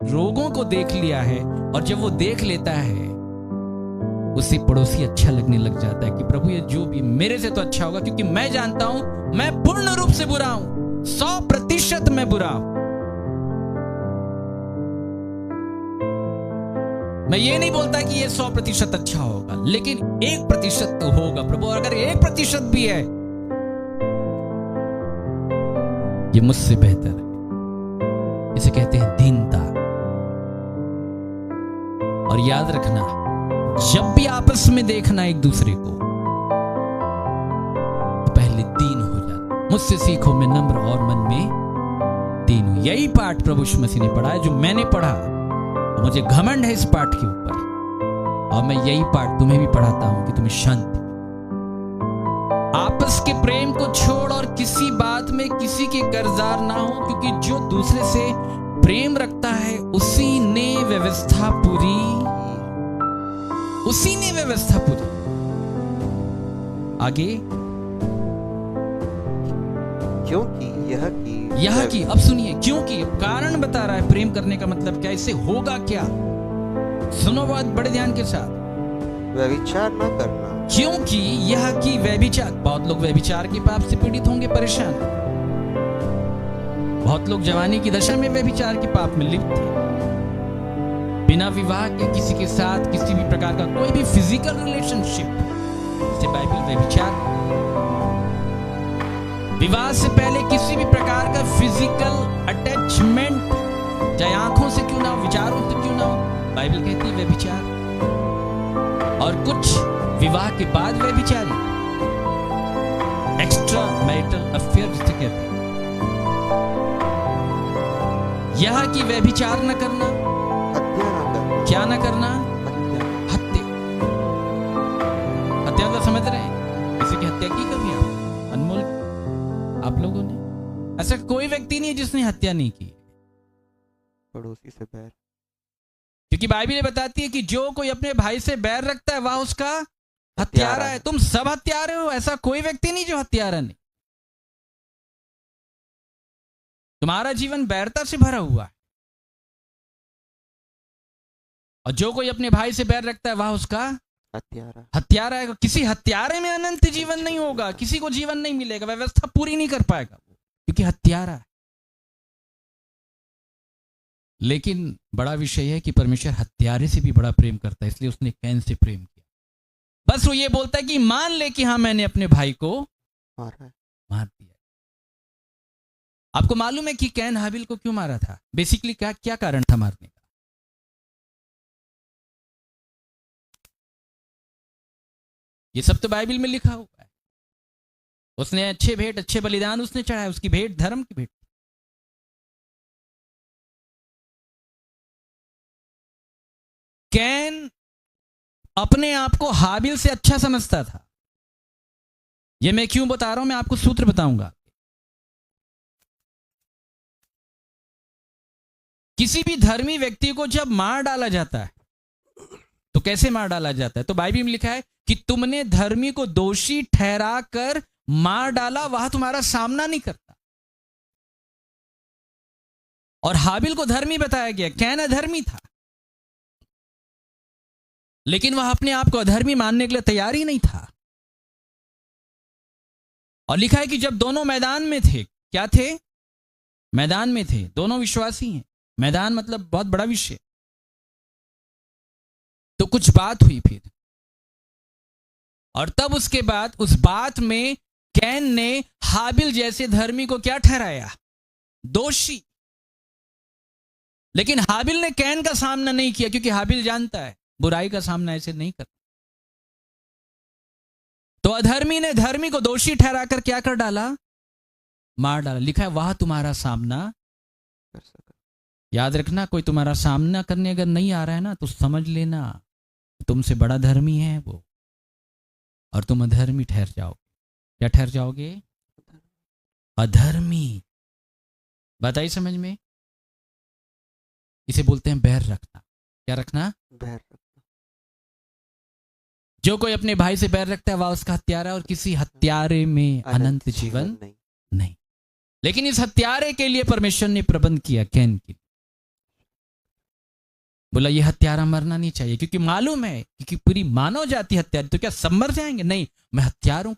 रोगों को देख लिया है, और जब वो देख लेता है उसे पड़ोसी अच्छा लगने लग जाता है कि प्रभु ये जो भी मेरे से तो अच्छा होगा, क्योंकि मैं जानता हूं मैं पूर्ण रूप से बुरा हूं, 100% मैं बुरा हूं। मैं ये नहीं बोलता कि ये 100% अच्छा होगा, लेकिन 1% तो होगा प्रभु, अगर 1% भी है ये मुझसे बेहतर है। इसे कहते हैं दीनता। और याद रखना, जब भी आपस में देखना एक दूसरे को तो पहले दीन हो जाना। मुझसे सीखो मैं नम्र और मन में दीन हूं। यही पाठ प्रभु यीशु मसीह ने पढ़ा है, जो मैंने पढ़ा, और मुझे घमंड है इस पाठ के ऊपर, और मैं यही पाठ तुम्हें भी पढ़ाता हूं कि तुम्हें शांति। आपस के प्रेम को छोड़ और किसी बात में किसी के कर्जदार ना हो, क्योंकि जो दूसरे से प्रेम रखता है उसी ने व्यवस्था पूरी आगे। क्योंकि यह की अब सुनिए, क्योंकि कारण बता रहा है प्रेम करने का मतलब क्या, इससे होगा क्या। सुनो बात बड़े ध्यान के साथ, व्यभिचार न करना। क्योंकि यह की व्यभिचार, बहुत लोग व्यभिचार के पाप से पीड़ित होंगे, परेशान। बहुत लोग जवानी की दशा में व्यभिचार के पाप में लिप्त थे, बिना विवाह के किसी के साथ किसी भी प्रकार का कोई भी फिजिकल रिलेशनशिप, इसे बाइबल व्यभिचार। विवाह से पहले किसी भी प्रकार का फिजिकल अटैचमेंट, चाहे आंखों से क्यों ना हो, विचारों से क्यों ना हो, बाइबल कहती है व्यभिचार। और कुछ विवाह के बाद व्यभिचारी, एक्स्ट्रा मैरिटल अफेयर जिसे कहते हैं। यह कि व्यभिचार न करना, हत्या न करना। क्या न करना? हत्या। हत्या तो समझ रहे हैं, किसी की हत्या की कभी आप अनमोल आप लोगों ने? ऐसा कोई व्यक्ति नहीं है जिसने हत्या नहीं की। पड़ोसी से बैर, क्योंकि बाइबल बताती है कि जो कोई अपने भाई से बैर रखता है वह उसका हत्यारा है। तुम सब हत्यारे हो, ऐसा कोई व्यक्ति नहीं जो हत्यारा नहीं। तुम्हारा जीवन बैरता से भरा हुआ है, और जो कोई अपने भाई से बैर रखता है वह उसका हत्यारा है। किसी हत्यारे में अनंत जीवन नहीं होगा, किसी को जीवन नहीं मिलेगा, व्यवस्था पूरी नहीं कर पाएगा वो, क्योंकि हत्यारा है। लेकिन बड़ा विषय है कि परमेश्वर हत्यारे से भी बड़ा प्रेम करता है, इसलिए उसने कैन से प्रेम किया। बस वो ये बोलता है कि मान ले कि हाँ मैंने अपने भाई को मार दिया। आपको मालूम है कि कैन हाबिल को क्यों मारा था? बेसिकली क्या कारण था मारने का? ये सब तो बाइबल में लिखा हुआ है। उसने अच्छे बलिदान उसने चढ़ाए, उसकी भेंट धर्म की भेंट। कैन अपने आप को हाबिल से अच्छा समझता था। यह मैं क्यों बता रहा हूं, मैं आपको सूत्र बताऊंगा। किसी भी धर्मी व्यक्ति को जब मार डाला जाता है तो कैसे मार डाला जाता है? तो बाइबल में लिखा है कि तुमने धर्मी को दोषी ठहरा कर मार डाला, वह तुम्हारा सामना नहीं करता। और हाबिल को धर्मी बताया गया, कैन अधर्मी था, लेकिन वह अपने आप को अधर्मी मानने के लिए तैयार ही नहीं था। और लिखा है कि जब दोनों मैदान में थे, क्या थे? मैदान में थे, दोनों विश्वासी हैं। मैदान मतलब बहुत बड़ा विषय। तो कुछ बात हुई फिर, और तब उसके बाद उस बात में कैन ने हाबिल जैसे धर्मी को क्या ठहराया? दोषी। लेकिन हाबिल ने कैन का सामना नहीं किया, क्योंकि हाबिल जानता है बुराई का सामना ऐसे नहीं करता। तो अधर्मी ने धर्मी को दोषी ठहराकर क्या कर डाला? मार डाला। लिखा है वह तुम्हारा सामना कर सका। याद रखना, कोई तुम्हारा सामना करने अगर नहीं आ रहा है ना, तो समझ लेना तुमसे बड़ा धर्मी है वो, और तुम अधर्मी ठहर जाओगे। क्या ठहर जाओगे? अधर्मी। बताइए समझ में? इसे बोलते हैं बैर रखना। क्या रखना? बैर रखना। जो कोई अपने भाई से बैर रखता है वह उसका हत्यारा, और किसी हत्यारे में अनंत जीवन नहीं। लेकिन इस हत्यारे के लिए परमेश्वर ने प्रबंध किया कैन के लिए। बोला ये हत्यारा मरना नहीं चाहिए, क्योंकि मालूम है क्योंकि पूरी मानव जाति हत्यारी, तो क्या सब मर जाएंगे? नहीं, मैं हत्यारों